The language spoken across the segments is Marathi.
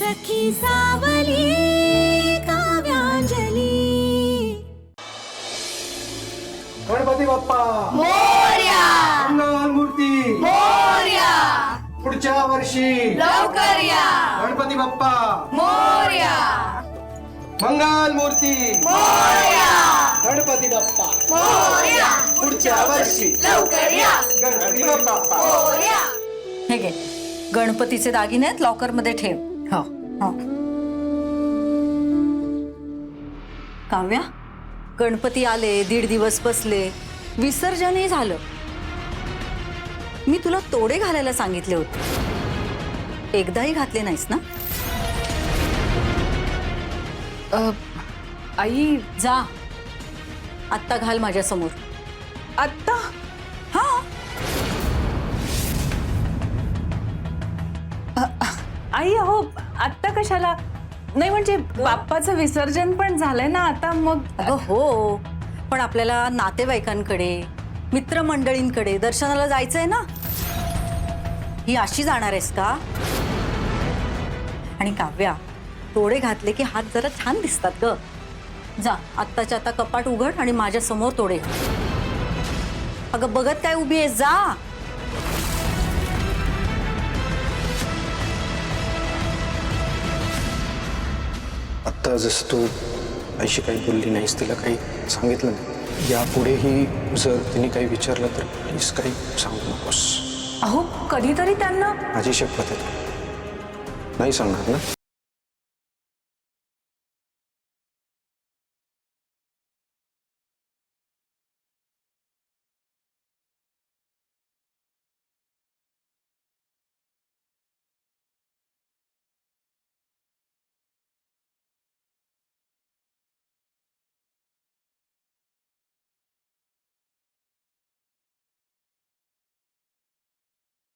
सखी सावली काव्यांजली। गणपती बाप्पा मोरया मंगल मूर्ती मोरया पुढच्या वर्षी लवकर या। गणपती बाप्पा मोरया मंगल मूर्ती मोरया गणपती बाप्पा मोरया पुढच्या वर्षी लवकर या। गणपती बाप्पा मोरया। हे घे, गणपतीचे दागिने लॉकर मध्ये ठेव। हो हो काव्या, गणपती आले, 1.5 दिवस बसले, विसर्जनही झालं। मी तुला तोडे घालायला सांगितले होते, एकदाही घातले नाहीस ना? आई जा, आत्ता घाल माझ्या समोर। आत्ता? हा, आई अहो आत्ता कशाला? नाही म्हणजे बाप्पाचं विसर्जन पण झालंय ना आता, मग अगं हो, पण आपल्याला नातेवाईकांकडे, मित्रमंडळींकडे दर्शनाला जायचंय ना। ही अशी जाणार आहेस का? आणि काव्या, तोडे घातले की हात जरा छान दिसतात ग। जा, आत्ताच्या आता कपाट उघड आणि माझ्या समोर तोडे घाल। अगं बघत काय उभी आहेस, जा। आत्ता जसं तू आईशी काही बोलली नाहीस, तिला काही सांगितलं नाही, यापुढेही जर तिने काही विचारलं तर प्लीज काही सांगू नकोस। अहो कधीतरी त्यांना माझी शपथ आहे, नाही सांगणार ना?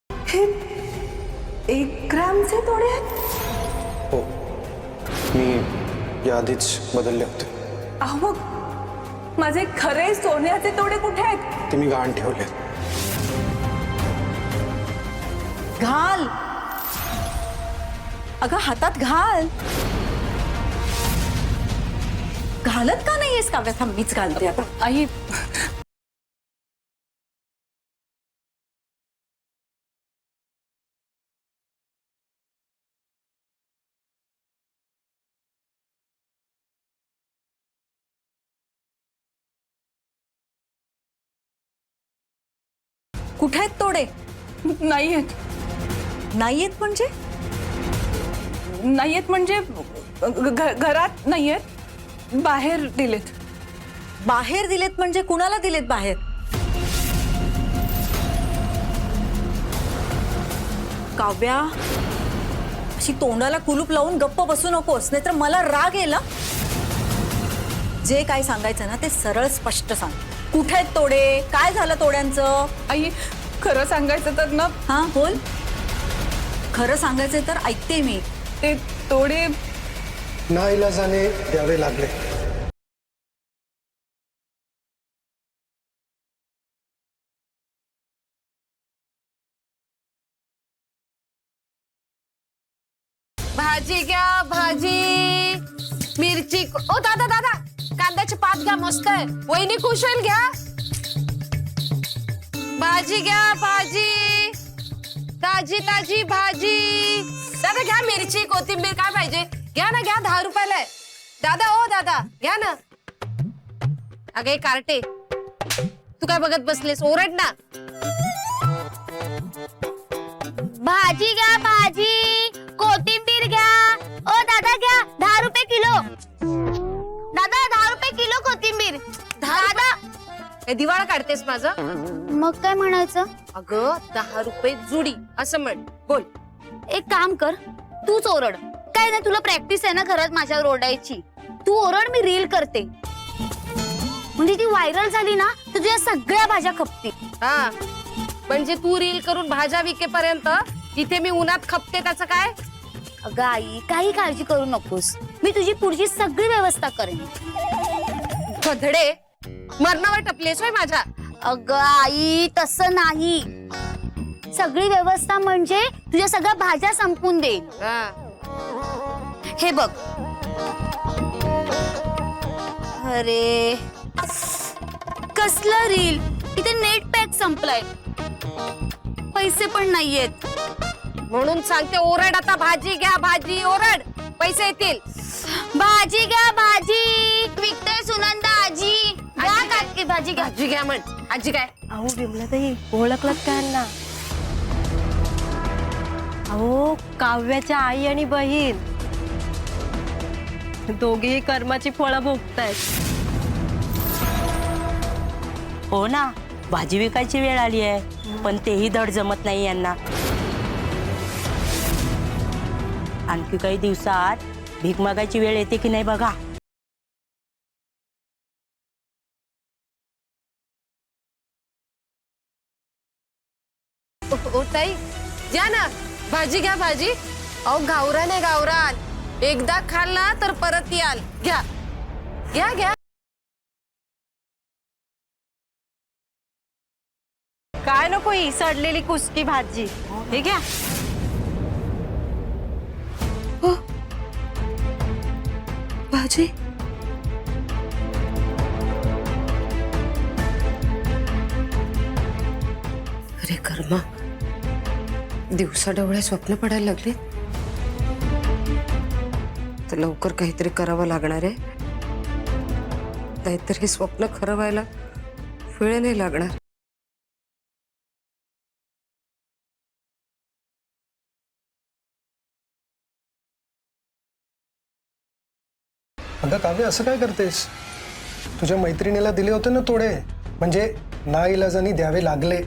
हे 1 ग्रॅमचे तोडे आहेत? हो, मी याआधीच बदलले होते। अहो मग माझे खरे सोन्याचे तोडे कुठे आहेत? ते मी गहाण ठेवले। घाल, अगं हातात घाल। घालत का नाहीयेस काव्या? थांब, मीच घालते आता। आई कुठे आहेत तोडे? नाही आहेत, नाहीयेत म्हणजे? नाही आहेत म्हणजे घरात नाही आहेत, बाहेर दिलेत। बाहेर दिलेत म्हणजे कुणाला दिलेत बाहेर? काव्या, अशी तोंडाला कुलूप लावून गप्प बसू नकोस, नाहीतर मला राग येईल। जे काय सांगायचं ना ते सरळ स्पष्ट सांग। कुठे आहेत तोडे? काय झालं तोड्यांचं? आई खरं सांगायचं तर ना, हा बोल, खरं सांगायचंय तर ऐकते मी। ते तोडे नाईलाजाने द्यावे लागले। भाजी घ्या, भाजी, मिरची। ओ दादा दादा, कांद्याची पात घ्या, मस्त आहे, वहिनी खुश होईल, घ्या। भाजी घ्या, भाजी, ताजी ताजी भाजी। दादा घ्या मिरची, कोथिंबीर, काय पाहिजे घ्या ना, घ्या, 10 रुपयाला आहे। दादा, ओ दादा घ्या ना। अगे कार्टे, तू काय बघत बसलेस, ओरड ना। भाजी घ्या, भाजी, कोथिंबीर घ्या। ओ दादा घ्या, 10 रुपये किलो। दादा 10 रुपये किलो कोथिंबीर। दादा हे दिवाळ काढतेस माझं? मग काय म्हणायचं? अगं 10 रुपये जुडी असं म्हण, बोल। एक काम कर, तूच ओरड। काय नाही, तुला प्रॅक्टिस आहे ना घरात माझ्यावर ओरडायची। तू ओरड, मी रील करते, म्हणजे ती व्हायरल झाली ना तर तुझ्या सगळ्या भाज्या खपतील। हा, म्हणजे तू रील करून भाज्या विकेपर्यंत इथे मी उन्हात खपते, त्याचं काय? अगं आई, काही काळजी करू नकोस, मी तुझी पुढची सगळी व्यवस्था करेन। गधडे, मरणावर टपलेस होय माझ्या? अगं आई, तसं नाही, सगळी व्यवस्था म्हणजे तुझ्या सगळ्या भाज्या संपून दे। हा, हे बघ. अरे कसला रील, इथे नेट पॅक संपलाय, पैसे पण नाहीयेत. म्हणून सांगते ओरड आता, भाजी घ्या भाजी, ओरड, पैसे येतील. भाजी घ्या भाजी, विकतोय सुनंदा आजी. घ्या काकी भाजी घ्या. भाजी घ्या म्हण. आजी काय? अहो विमलाताई, ओळखलात का यांना? अहो काव्याच्या आई आणि बहीण दोघेही कर्माची फळं भोगतायत. हो ना, भाजी विकायची वेळ आली आहे, पण तेही धड जमत नाही यांना. आणखी काही दिवसात भीक मागायची वेळ येते की नाही बघा. ओ ताई, घ्या ना भाजी, घ्या भाजी. अहो गावरान आहे गावरान, एकदा खाल्ला तर परत याल. घ्या घ्या घ्या. काय नको ही सडलेली कुसकी भाजी, हे घ्या. भाजी अरे कर्मा, दिवसा डोळे स्वप्न पडायला लागले, तर लवकर काहीतरी करावं लागणार आहे, नाहीतर हे स्वप्न खरं व्हायला वेळ नाही लागणार. अगं काव्य, असं काय करतेस? तुझ्या मैत्रिणीला दिले होते ना तोडे, म्हणजे नाईलाजानी द्यावे लागले.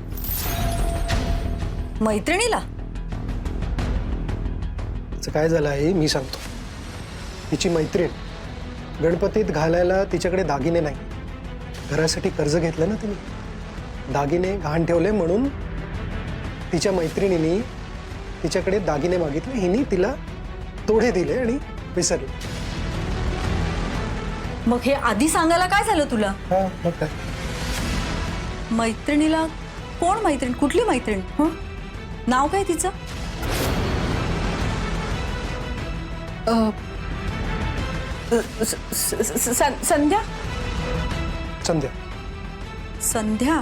मैत्रिणीला? त्याचं काय झालं आहे मी सांगतो. तिची मैत्रीण गणपतीत घालायला तिच्याकडे दागिने नाही, घरासाठी कर्ज घेतलं ना तिने, दागिने गहाण ठेवले, म्हणून तिच्या मैत्रिणीने तिच्याकडे दागिने मागितले, हिने तिला तोडे दिले आणि विसरले. मग हे आधी सांगायला काय झालं तुला? हा, मग काय? मैत्रिणीला? कोण मैत्रीण? कुठली मैत्रीण? हं? नाव काय तिचं? संध्या. संध्या. संध्या?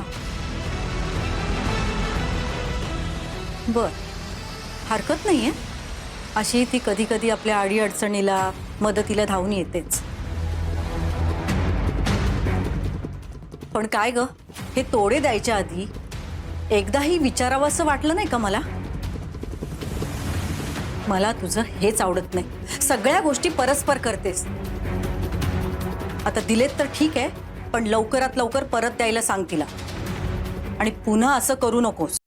बर, हरकत नाहीये, अशी ती कधी कधी आपल्या आडी अडचणीला मदतीला धावून येतेच. पण काय ग, हे तोडे द्यायच्या आधी एकदाही विचारावं असं वाटलं नाही का मला? मला तुझं हेच आवडत नाही, सगळ्या गोष्टी परस्पर करतेस. आता दिलेत तर ठीक आहे, पण लवकरात लवकर परत द्यायला सांग तिला, आणि पुन्हा असं करू नकोस.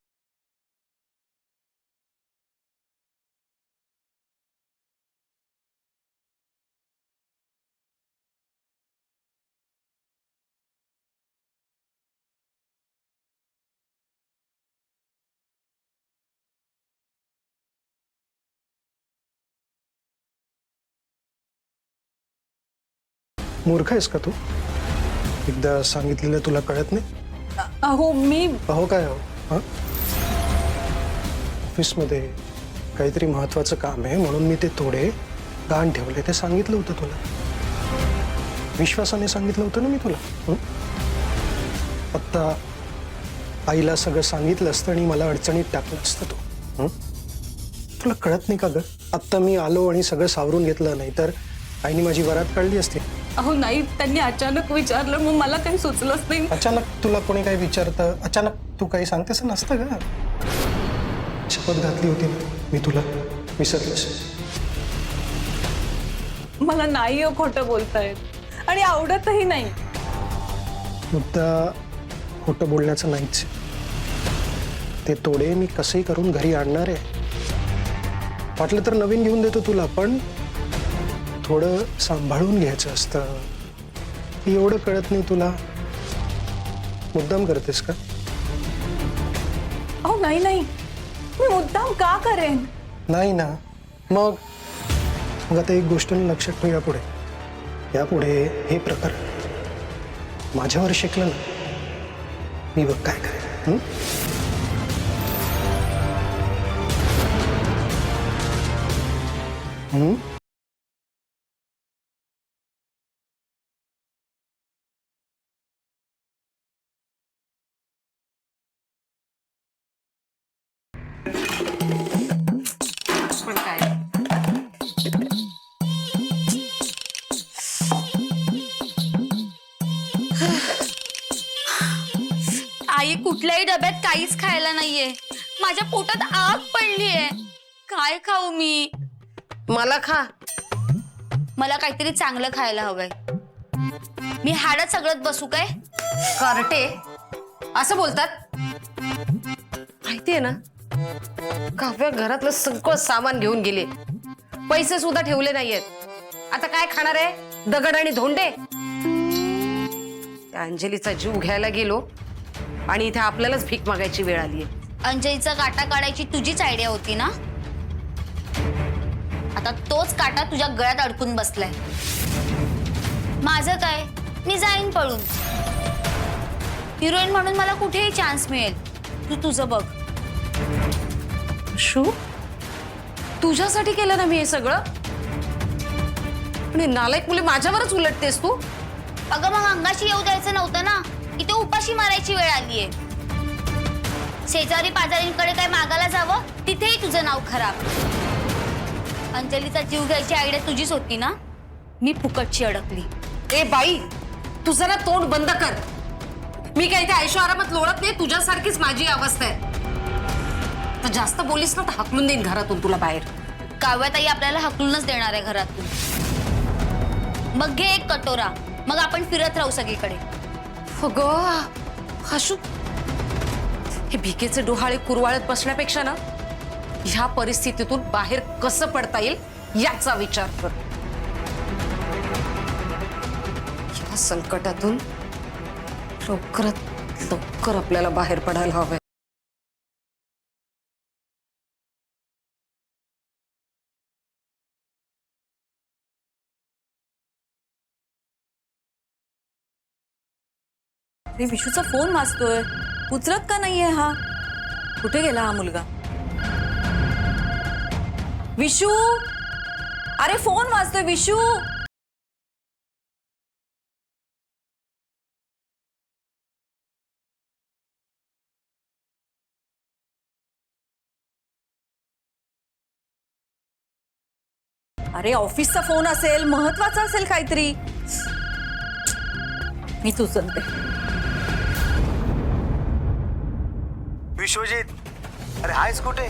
मूर्ख आहेस का तू? एकदा सांगितलेलं तुला कळत नाही? अहो मी अहो काय अहो? हा, ऑफिसमध्ये काहीतरी महत्वाचं काम आहे म्हणून मी ते तोडे गहाण ठेवले, ते सांगितलं होतं तुला, विश्वासाने सांगितलं होतं ना मी तुला. आत्ता आईला सगळं सांगितलं असतं आणि मला अडचणीत टाकलं असतं तू. तुला कळत नाही का ग? आत्ता मी आलो आणि सगळं सावरून घेतलं, नाही तर आईने माझी वरात काढली असती. अहो नाही, त्यांनी अचानक विचारलं, मग मला काही सुचलंच नाही. अचानक तुला कोणी काही विचारतं, अचानक तू काही सांगतेस नसतं का? शपथ घातली होती ना मी तुला, विसरलीस? मला नाही हो खोटं बोलतायत, आणि आवडतही नाही. मुद्दा खोटं बोलण्याचं नाहीच. ते तोडे मी कसंही करून घरी आणणार आहे. वाटलं तर नवीन घेऊन देतो तुला, पण थोडं सांभाळून घ्यायचं असतं. एवढं कळत नाही तुला? मुद्दाम करतेस का? अहो नाही नाही, मी मुद्दाम का करेन? नाही ना, मग आता एक गोष्ट लक्षात ठेव, यापुढे हे प्रकार माझ्यावर शिकलं ना, मी बघ काय करेन. पण काय आई कुठल्याही डब्यात काहीच खायला नाहीये. माझ्या पोटात आग पडलीये. काय खाऊ मी? मला खा. मला काहीतरी चांगलं खायला हवंय. मी हाडत सगळत बसू काय? कार्टे असं बोलतात. माहितीये ना, काव्या घरातलं सगळं सामान घेऊन गेले, पैसे सुद्धा ठेवले नाहीयेत. आता काय खाणार आहे? दगड आणि धोंडे. त्या अंजलीचा जीव घ्यायला गेलो आणि इथे आपल्यालाच भीक मागायची वेळ आलीये. अंजलीचा काटा काढायची तुझीच आयडिया होती ना? आता तोच काटा तुझ्या गळ्यात अडकून बसलाय. माझं काय? मी जाईन पळून. हिरोईन म्हणून मला कुठेही चान्स मिळेल. तू तुझं बघ. शू, तुझ्यासाठी केलं ना मी हे सगळं. आणि नालायक मुली माझ्यावरच उलटतेस तू. अगं मग अंगाशी येऊ द्यायचं नव्हतं ना. इथे उपाशी मारायची वेळ आलीये. शेजारी पाजारींकडे काय मागायला जावं, तिथेही तुझं नाव खराब. अंजलीचा जीव घ्यायची आयडिया तुझीच होती ना? मी फुकटची अडकली. ए बाई, तुझं ना तोंड बंद कर. मी काय इथे ऐशो आरामात लोळत नाही. तुझ्यासारखीच माझी अवस्था आहे. तर जास्त बोलीस ना तर हाकलून देईन घरातून तुला बाहेर. काव्याताई आपल्याला हकलूनच देणार आहे घरातून. मग घे एक कटोरा, मग आपण फिरत राहू सगळीकडे. अगं हशू, हे भिकेचे डोहाळे कुरवाळत बसण्यापेक्षा ना ह्या परिस्थितीतून बाहेर कसं पडता येईल याचा विचार कर. या संकटातून लवकरात लवकर आपल्याला बाहेर पडायला हवंय. अरे विशूचा फोन वाजतोय, उचलत का नाहीये हा? कुठे गेला हा मुलगा? विशू, अरे फोन वाजतोय विशू. अरे ऑफिसचा फोन असेल, महत्वाचा असेल काहीतरी. मीच उचलते. विश्वजित, अरे हायस कुठे?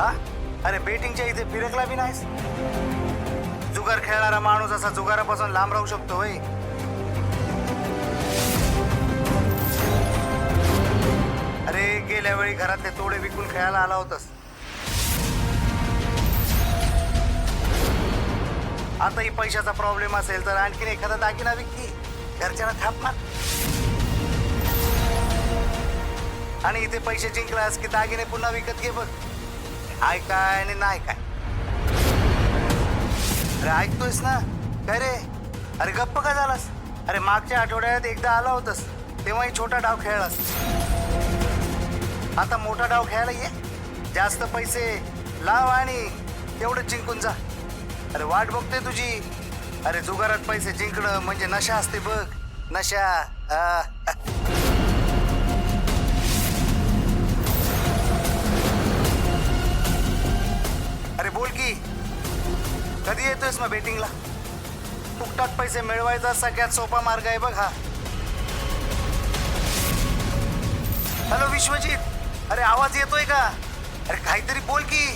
हा, अरे बेटिंगच्या इथे फिरकला बी नाहीस. जुगार खेळणारा माणूस असा जुगारापासून लांब राहू शकतो होय? अरे गेल्या वेळी घरातले तोडे विकून खेळायला आला होतास. आताही पैशाचा प्रॉब्लेम असेल तर आणखीन एखादा दागिना विकती, घरच्यांना थाप मार. आणि इथे पैसे जिंकलास की दागिने पुन्हा विकत घे बघ. हाय काय आणि नाही काय. अरे ऐकतोयस ना? काय रे, अरे गप्प का झालास? अरे मागच्या आठवड्यात एकदा आला होतास, तेव्हाही छोटा डाव खेळलास. आता मोठा डाव खेळायला ये. जास्त पैसे लाव आणि तेवढं जिंकून जा. अरे वाट बघते तुझी. अरे जुगारात पैसे जिंकणं म्हणजे नशा असते बघ, नशा. अरे बोल की, कधी येतोयस मग बेटिंगला? फुकटात पैसे मिळवायचा सगळ्यात सोपा मार्ग आहे बघ हा. हॅलो विश्वजित, अरे आवाज येतोय का? अरे काहीतरी बोल की.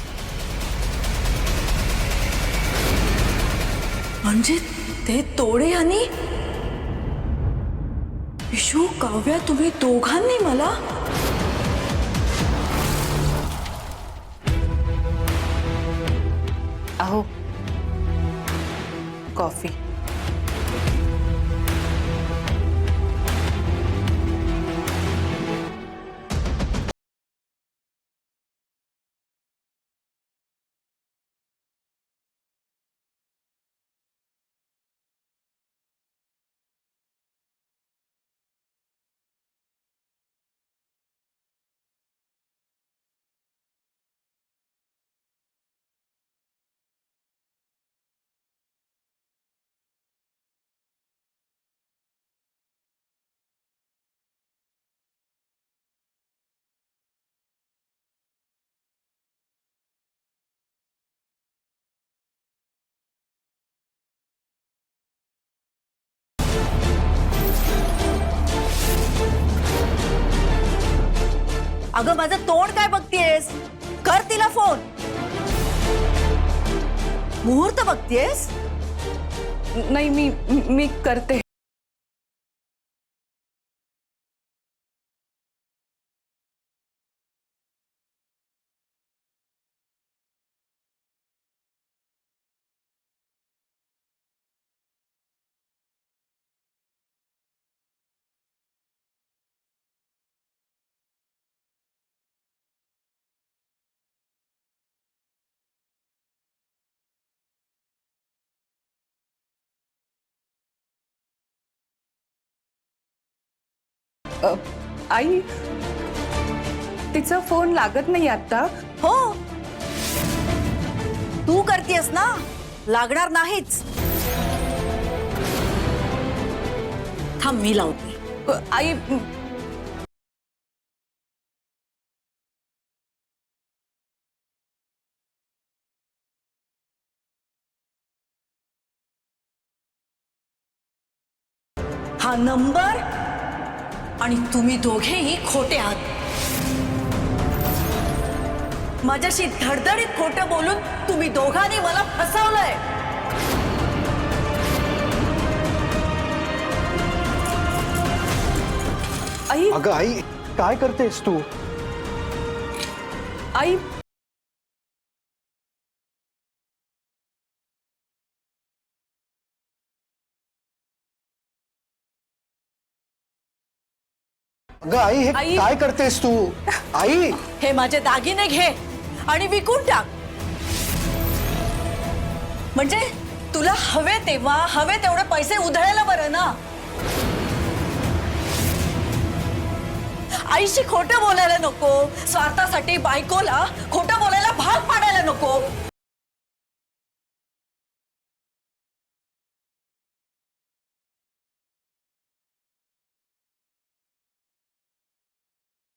म्हणजे ते तोडे आणि विशू, काव्या, तुम्ही दोघांनी मला? अहो, कॉफी. अगं माझं तोंड काय बघतीयेस? कर तिला फोन. मुहूर्त बघतीयेस? नाही मी करते. आई, तिचा फोन लागत नाही आता. हो, तू करतीयस ना, लागणार नाहीच. थांब मी लावते. आई, हा नंबर आणि तुम्ही दोघेही खोटे आहात. माझ्याशी धडधडीत खोटं बोलून तुम्ही दोघांनी मला फसवलंय. आई, अगं आई, काय करतेस तू? आई, अगं आई, हे आई. काय करतेस तू? आई, हे माझे दागिने घे आणि विकून टाक. म्हणजे तुला हवे तेव्हा हवे तेवढे पैसे उधळायला बरं ना. आईशी खोटं बोलायला नको, स्वार्थासाठी बायकोला खोटं बोलायला भाग पाडायला नको.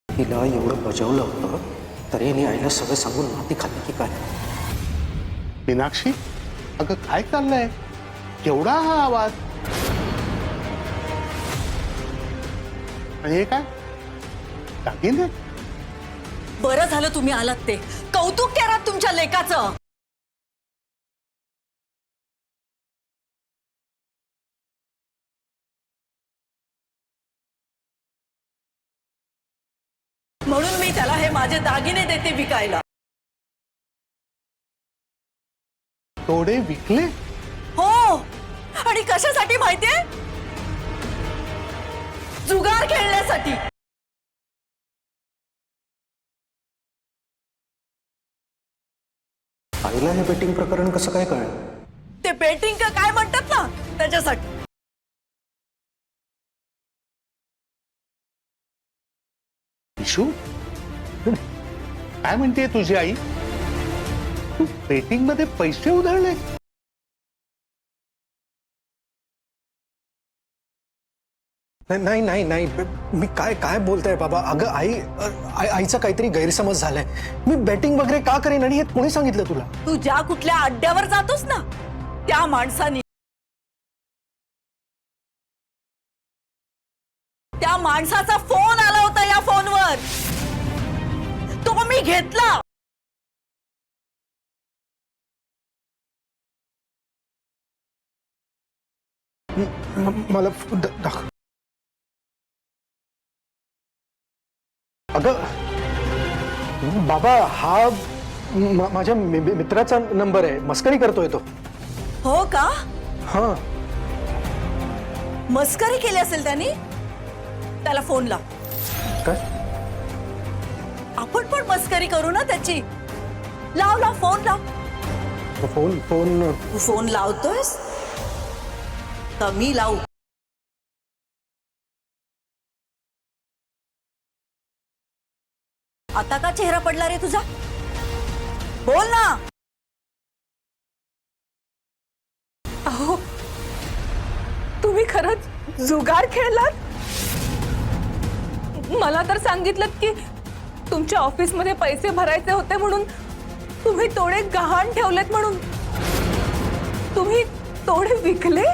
तिला एवढं बजावलं होतं तरी यांनी आईला सगळं सांगून माती खाल्ली की काय? मीनाक्षी, अगं काय चाललंय? केवढा हा आवाज? आणि हे काय दागिने? बरं झालं तुम्ही आलात ते. कौतुक करा तुमच्या लेकाचं. म्हणून मी त्याला हे माझे दागिने देते विकायला. तोडे विकले? हो, आणि कशासाठी माहितीये? जुगार खेळण्यासाठी. आईला हे बेटिंग प्रकरण कसं काय कळलं? ते बेटिंग का काय म्हणतात ना, त्याच्यासाठी. इशू, काय म्हणते तुझी आई? तू बेटिंग मध्ये पैसे उधळले? नाही नाही नाही, मी काय काय बोलताय बाबा? अगं आईचा काहीतरी गैरसमज झालाय. मी बेटिंग वगैरे का करेन आणि हे कोणी सांगितलं तुला? तू ज्या कुठल्या अड्ड्यावर जातोस ना, त्या माणसाने, त्या माणसाचा फोन आला होता या फोनवर. तो मी घेतला. मला दाखव. अगं बाबा, हा माझ्या मित्राचा नंबर आहे. मस्करी करतोय तो. हो का? हा, मस्करी केली असेल त्यांनी. त्याला फोन लाव. काय? आपण पण मस्करी करू ना त्याची. लाव लाव, फोन लाव. फोन फोन तू फोन लावतोयस का मी लावू? आता का चेहरा पडला रे तुझा? बोल ना. अहो, तुम्ही खरंच जुगार खेळलात? मला तर सांगितलं की तुमच्या ऑफिसमध्ये पैसे भरायचे होते म्हणून तुम्ही तोडे गहाण ठेवलेत. म्हणून तुम्ही तोडे विकले?